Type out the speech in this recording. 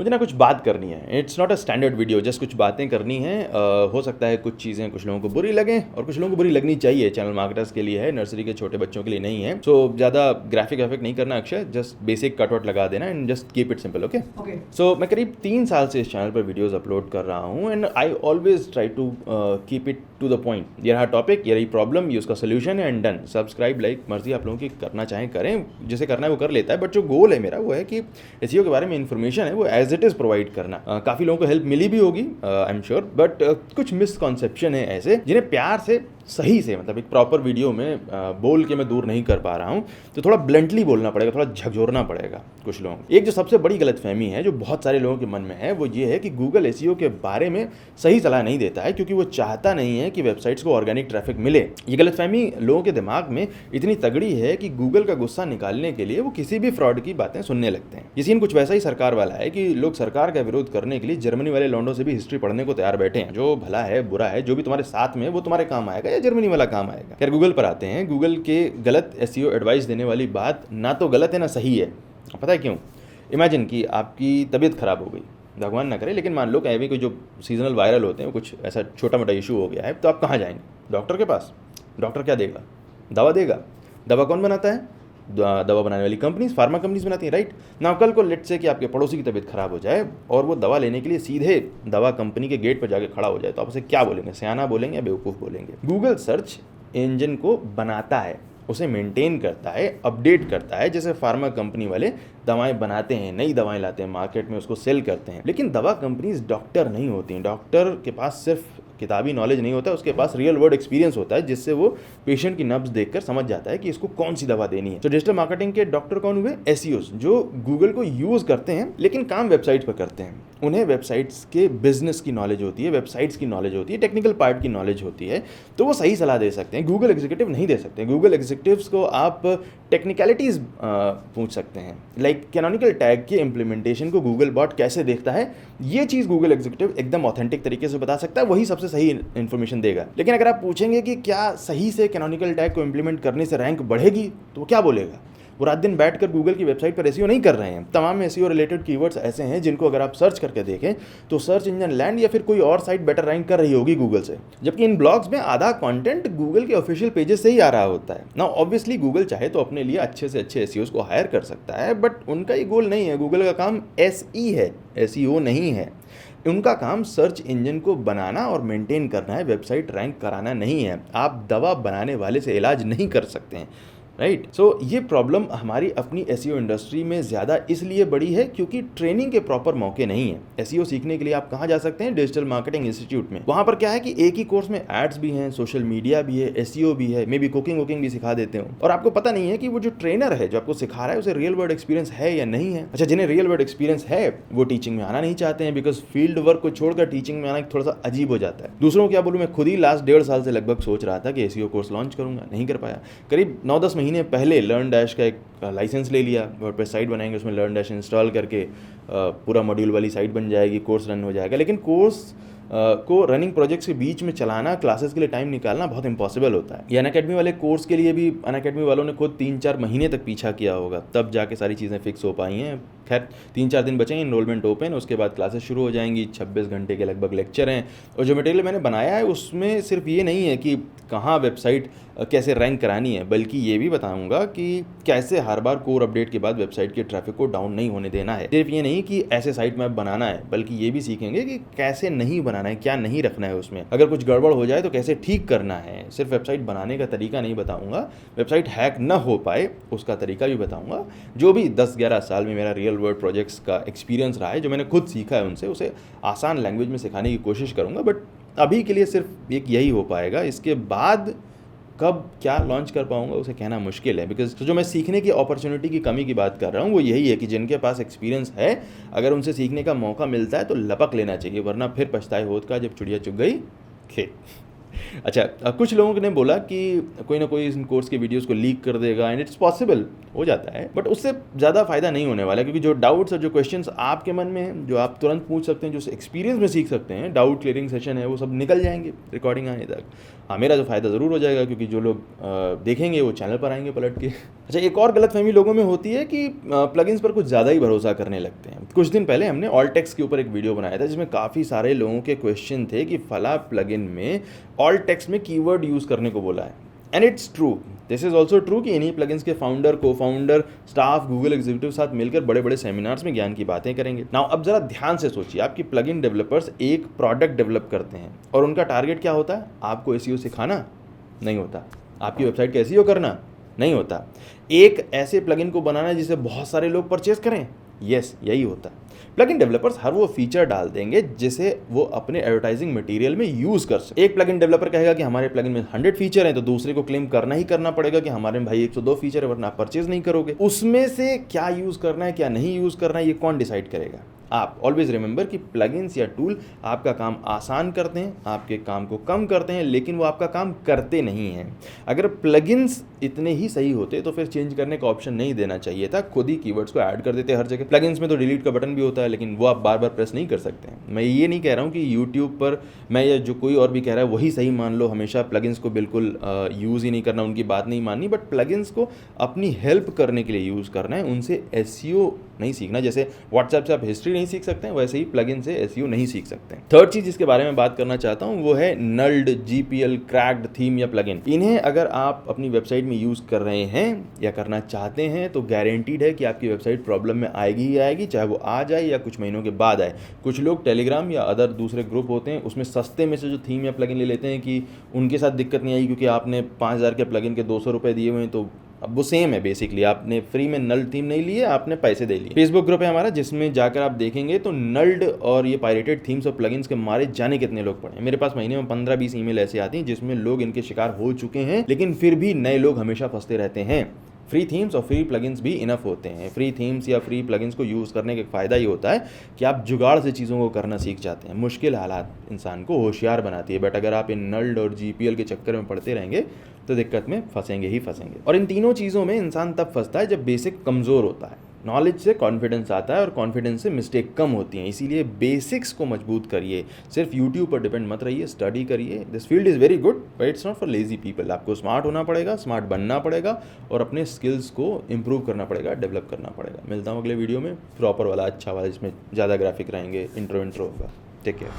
मुझे ना कुछ बात करनी है। It's not a standard video, just कुछ बातें करनी है। हो सकता है कुछ चीज़ें कुछ लोगों को बुरी लगें और कुछ लोगों को बुरी लगनी चाहिए। चैनल मार्केटर्स के लिए है, नर्सरी के छोटे बच्चों के लिए नहीं है। सो ज़्यादा ग्राफिक एफेक्ट नहीं करना Akshay, just basic cut what लगा देना and just keep it simple. Okay so मैं करीब 3 साल से इस चैनल पर वीडियोज़ अपलोड कर रहा हूँ and I always try to keep it to the point. ये रहा टॉपिक, ये रही प्रॉब्लम, ये उसका सोल्यूशन है एंड डन। सब्सक्राइब लाइक मर्जी आप लोगों की करना चाहें करें, जिसे करना है वो कर लेता है। बट जो गोल है मेरा वो है कि एसईओ के बारे में इन्फॉर्मेशन है वो एज इट इज़ प्रोवाइड करना। काफ़ी लोगों को हेल्प मिली भी होगी आई एम श्योर, बट कुछ मिसकॉन्सेप्शन है ऐसे जिन्हें प्यार से सही से मतलब एक प्रॉपर वीडियो में बोल के मैं दूर नहीं कर पा रहा हूँ। तो थोड़ा ब्लंटली बोलना पड़ेगा, थोड़ा झकझोरना पड़ेगा कुछ लोगों को। एक जो सबसे बड़ी गलतफहमी है जो बहुत सारे लोगों के मन में है वो ये है कि गूगल एसईओ के बारे में सही सलाह नहीं देता है क्योंकि वो चाहता नहीं है कि वेबसाइट्स को ऑर्गेनिक ट्रैफिक मिले। ये गलतफहमी लोगों के दिमाग में इतनी तगड़ी है कि गूगल का गुस्सा निकालने के लिए वो किसी भी फ्रॉड की बातें सुनने लगते हैं। ये सीन कुछ वैसा ही सरकार वाला है कि लोग सरकार का विरोध करने के लिए जर्मनी वाले लॉन्डो से भी हिस्ट्री पढ़ने को तैयार बैठे हैं। जो भला है बुरा है जो भी तुम्हारे साथ में वो तुम्हारे काम आएगा या जर्मनी वाला काम आएगा। खैर गूगल पर आते हैं। गूगल के गलत एसईओ एडवाइस देने वाली बात ना तो गलत है ना सही है। पता है क्यों? इमेजिन कि आपकी तबीयत खराब हो गई, भगवान ना करे, लेकिन मान लो कहीं भी कोई जो सीजनल वायरल होते हैं कुछ ऐसा छोटा मोटा इशू हो गया है, तो आप कहाँ जाएंगे? डॉक्टर के पास। डॉक्टर क्या देगा? दवा देगा। दवा कौन बनाता है? दवा बनाने वाली कंपनीज, फार्मा कंपनीज बनाती हैं, राइट ना। कल को लेट से कि आपके पड़ोसी की तबीयत खराब हो जाए और वो दवा लेने के लिए सीधे दवा कंपनी के गेट पर जाके खड़ा हो जाए, तो आप उसे क्या बोलेंगे? सियाना बोलेंगे या बेवकूफ़ बोलेंगे? गूगल सर्च इंजन को बनाता है, उसे मेंटेन करता है, अपडेट करता है। जैसे फार्मा कंपनी वाले दवाएं बनाते हैं, नई दवाएं लाते हैं मार्केट में, उसको सेल करते हैं। लेकिन दवा कंपनीज डॉक्टर नहीं होती हैं। डॉक्टर के पास सिर्फ किताबी नॉलेज नहीं होता, उसके पास रियल वर्ल्ड एक्सपीरियंस होता है जिससे वो पेशेंट की नब्ज देखकर समझ जाता है कि इसको कौन सी दवा देनी है। तो डिजिटल मार्केटिंग के डॉक्टर कौन हुए? एसईओस, जो गूगल को यूज़ करते हैं लेकिन काम वेबसाइट पर करते हैं। उन्हें वेबसाइट्स के बिजनेस की नॉलेज होती है, वेबसाइट्स की नॉलेज होती है, टेक्निकल पार्ट की नॉलेज होती है, तो वो सही सलाह दे सकते हैं। गूगल एग्जीक्यूटिव नहीं दे सकते। गूगल एग्जीक्यूटिव्स को आप टेक्निकलिटीज़ पूछ सकते हैं, लाइक कैनोनिकल टैग के इम्प्लीमेंटेशन को गूगल बॉट कैसे देखता है, ये चीज़ गूगल एग्जीक्यूटिव एकदम ऑथेंटिक तरीके से बता सकता है, वही सबसे सही इन्फॉर्मेशन देगा। लेकिन अगर आप पूछेंगे कि क्या सही से कैनोनिकल टैग को इम्प्लीमेंट करने से रैंक बढ़ेगी, तो वो क्या बोलेगा? वो रात दिन बैठकर गूगल की वेबसाइट पर एसईओ नहीं कर रहे हैं। तमाम एसईओ रिलेटेड कीवर्ड्स ऐसे हैं जिनको अगर आप सर्च करके देखें तो सर्च इंजन लैंड या फिर कोई और साइट बेटर रैंक कर रही होगी गूगल से, जबकि इन ब्लॉग्स में आधा कंटेंट गूगल के ऑफिशियल पेजेस से ही आ रहा होता है ना। ऑब्वियसली गूगल चाहे तो अपने लिए अच्छे से अच्छे एसईओस को हायर कर सकता है, बट उनका ये गोल नहीं है। गूगल का काम एसई है, एसईओ नहीं है। उनका काम सर्च इंजन को बनाना और मेंटेन करना है, वेबसाइट रैंक कराना नहीं है। आप दवा बनाने वाले से इलाज नहीं कर सकते हैं, राइट। सो ये प्रॉब्लम हमारी अपनी एसईओ इंडस्ट्री में ज़्यादा इसलिए बड़ी है क्योंकि ट्रेनिंग के प्रॉपर मौके नहीं है। एसईओ सीखने के लिए आप कहाँ जा सकते हैं? डिजिटल मार्केटिंग इंस्टीट्यूट में। वहाँ पर क्या है कि एक ही कोर्स में एड्स भी हैं, सोशल मीडिया भी है, एसईओ भी है, मे बी कुकिंग वुकिंग भी सिखा देते हो, और आपको पता नहीं है कि वो जो ट्रेनर है जो आपको सिखा रहा है उसे रियल वर्ल्ड एक्सपीरियंस है या नहीं है। अच्छा, जिन्हें रियल वर्ल्ड एक्सपीरियंस है वो टीचिंग में आना नहीं चाहते हैं, बिकॉज फील्ड वर्क को छोड़कर टीचिंग में आना थोड़ा सा अजीब हो जाता है। दूसरों को क्या बोलूँ, मैं खुद ही लास्ट 1.5 साल से लगभग सोच रहा था कि एसईओ कोर्स लॉन्च करूँगा, नहीं कर पाया। करीब 9-10 महीने पहले लर्न डैश का एक लाइसेंस ले लिया, वर्डप्रेस साइट बनाएंगे, उसमें लर्न डैश इंस्टॉल करके पूरा मॉड्यूल वाली साइट बन जाएगी, कोर्स रन हो जाएगा। लेकिन कोर्स को रनिंग प्रोजेक्ट्स के बीच में चलाना, क्लासेस के लिए टाइम निकालना बहुत इंपॉसिबल होता है। ये अनअकैडमी वाले कोर्स के लिए भी अनअकैडमी वालों ने खुद 3-4 महीने तक पीछा किया होगा, तब जाके सारी चीज़ें फिक्स हो पाई हैं। खैर 3-4 दिन बचे हैं, इनरोलमेंट ओपन, उसके बाद क्लासेस शुरू हो जाएंगी। 26 घंटे के लगभग लेक्चर हैं, और जो मटेरियल मैंने बनाया है उसमें सिर्फ ये नहीं है कि कहाँ वेबसाइट कैसे रैंक करानी है, बल्कि ये भी बताऊंगा कि कैसे हर बार कोर अपडेट के बाद वेबसाइट के ट्रैफिक को डाउन नहीं होने देना है। सिर्फ ये नहीं कि ऐसे साइट मैप बनाना है, बल्कि ये भी सीखेंगे कि कैसे नहीं बनाना है, क्या नहीं रखना है उसमें, अगर कुछ गड़बड़ हो जाए तो कैसे ठीक करना है। सिर्फ वेबसाइट बनाने का तरीका नहीं बताऊंगा, वेबसाइट हैक न हो पाए उसका तरीका भी बताऊंगा। जो भी 10-11 साल में मेरा रियल वर्ल्ड प्रोजेक्ट्स का एक्सपीरियंस रहा है, जो मैंने खुद सीखा है उनसे, उसे आसान लैंग्वेज में सिखाने की कोशिश करूँगा। बट अभी के लिए सिर्फ एक यही हो पाएगा। इसके बाद कब क्या लॉन्च कर पाऊंगा उसे कहना मुश्किल है, बिकॉज जो मैं सीखने की अपॉर्चुनिटी की कमी की बात कर रहा हूँ वो यही है कि जिनके पास एक्सपीरियंस है, अगर उनसे सीखने का मौका मिलता है तो लपक लेना चाहिए, वरना फिर पछताए होत का जब चिड़िया चुग गई खेत। अच्छा कुछ लोगों ने बोला कि कोई ना कोई इन कोर्स के वीडियोस को लीक कर देगा एंड इट्स पॉसिबल, हो जाता है, बट उससे ज़्यादा फायदा नहीं होने वाला, क्योंकि जो डाउट्स और जो क्वेश्चंस आपके मन में हैं, जो आप तुरंत पूछ सकते हैं, जो एक्सपीरियंस में सीख सकते हैं, डाउट क्लियरिंग सेशन है, वो सब निकल जाएंगे रिकॉर्डिंग आने तक। हाँ, मेरा तो फ़ायदा ज़रूर हो जाएगा, क्योंकि जो लोग देखेंगे वो चैनल पर आएंगे पलट के। अच्छा, एक और गलतफहमी लोगों में होती है कि प्लगइन्स पर कुछ ज़्यादा ही भरोसा करने लगते हैं। कुछ दिन पहले हमने ऑल टेक्स्ट के ऊपर एक वीडियो बनाया था, जिसमें काफ़ी सारे लोगों के क्वेश्चन थे कि फला प्लगइन में ऑल टेक्स्ट में कीवर्ड यूज़ करने को बोला है। And it's true, this is also true कि इन्हीं प्लगइन्स के फाउंडर, को फाउंडर, स्टाफ, गूगल एग्जीक्यूटिव साथ मिलकर बड़े बड़े सेमिनार्स में ज्ञान की बातें करेंगे। नाउ अब जरा ध्यान से सोचिए, आपकी प्लगइन डेवलपर्स एक प्रोडक्ट डेवलप करते हैं और उनका टारगेट क्या होता है? आपको एसईओ सिखाना नहीं होता, आपकी वेबसाइट का एसईओ करना नहीं होता, एक ऐसे प्लगइन को बनाना जिसे बहुत सारे लोग परचेज करें। यस, यही होता है। प्लगइन डेवलपर्स हर वो फीचर डाल देंगे जिसे वो अपने एडवर्टाइजिंग मटेरियल में यूज कर सके। एक प्लगइन डेवलपर कहेगा कि हमारे प्लगइन में 100 फीचर हैं, तो दूसरे को क्लेम करना ही करना पड़ेगा कि हमारे में भाई 102 फीचर है, वरना आप परचेज नहीं करोगे। उसमें से क्या यूज करना है, क्या नहीं यूज करना है, ये कौन डिसाइड करेगा? आप। ऑलवेज रिमेंबर कि प्लगइन्स या टूल आपका काम आसान करते हैं, आपके काम को कम करते हैं, लेकिन वो आपका काम करते नहीं हैं। अगर प्लगइन्स इतने ही सही होते तो फिर चेंज करने का ऑप्शन नहीं देना चाहिए था, खुद ही कीवर्ड्स को ऐड कर देते हर जगह। प्लगइन्स में तो डिलीट का बटन भी होता है, लेकिन वो आप बार बार प्रेस नहीं कर सकते हैं। मैं ये नहीं कह रहा हूँ कि यूट्यूब पर मैं या जो कोई और भी कह रहा है वही सही मान लो, हमेशा प्लगइन्स को बिल्कुल यूज़ ही नहीं करना, उनकी बात नहीं माननी, बट प्लगइन्स को अपनी हेल्प करने के लिए यूज़ करना है, उनसे एसईओ नहीं सीखना। जैसे व्हाट्सएप से आप हिस्ट्री नहीं सीख सकते हैं, वैसे ही प्लगइन से एसईओ नहीं सीख सकते। थर्ड चीज़ जिसके बारे में बात करना चाहता हूँ वो है नल्ड, जीपीएल, क्रैक्ड थीम या प्लगइन। इन्हें अगर आप अपनी वेबसाइट में यूज़ कर रहे हैं या करना चाहते हैं तो गारंटीड है कि आपकी वेबसाइट प्रॉब्लम में आएगी ही आएगी, चाहे वो आज आए या कुछ महीनों के बाद आए। कुछ लोग टेलीग्राम या अदर दूसरे ग्रुप होते हैं, उसमें सस्ते में से जो थीम या प्लगइन ले लेते हैं कि उनके साथ दिक्कत नहीं आई, क्योंकि आपने 5000 के प्लगइन के 200 रुपये दिए हुए हैं, तो अब वो सेम है बेसिकली। आपने फ्री में नल्ड थीम नहीं लिए, आपने पैसे दे लिए। फेसबुक ग्रुप है हमारा, जिसमें जाकर आप देखेंगे तो नल्ड और ये पायरेटेड थीम्स और प्लगइन्स के मारे जाने कितने लोग पड़े हैं। मेरे पास महीने में 15-20 ईमेल ऐसे आती हैं जिसमें लोग इनके शिकार हो चुके हैं, लेकिन फिर भी नए लोग हमेशा फंसते रहते हैं। फ्री थीम्स और फ्री प्लगइन्स भी इनफ होते हैं। फ्री थीम्स या फ्री प्लगइन्स को यूज़ करने का फ़ायदा ये होता है कि आप जुगाड़ से चीज़ों को करना सीख जाते हैं। मुश्किल हालात इंसान को होशियार बनाती है, बट अगर आप इन नल्ड और जीपीएल के चक्कर में पड़ते रहेंगे तो दिक्कत में फंसेंगे ही फंसेंगे। और इन तीनों चीज़ों में इंसान तब फंसता है जब बेसिक कमज़ोर होता है। नॉलेज से कॉन्फिडेंस आता है और कॉन्फिडेंस से मिस्टेक कम होती हैं। इसीलिए बेसिक्स को मजबूत करिए, सिर्फ यूट्यूब पर डिपेंड मत रहिए, स्टडी करिए। This field is very good but it's not for lazy people. आपको स्मार्ट होना पड़ेगा, स्मार्ट बनना पड़ेगा और अपने स्किल्स को इम्प्रूव करना पड़ेगा, डेवलप करना पड़ेगा। मिलता हूँ अगले वीडियो में, प्रॉपर वाला, अच्छा वाला, जिसमें ज़्यादा ग्राफिक रहेंगे, इंट्रो होगा। Take care.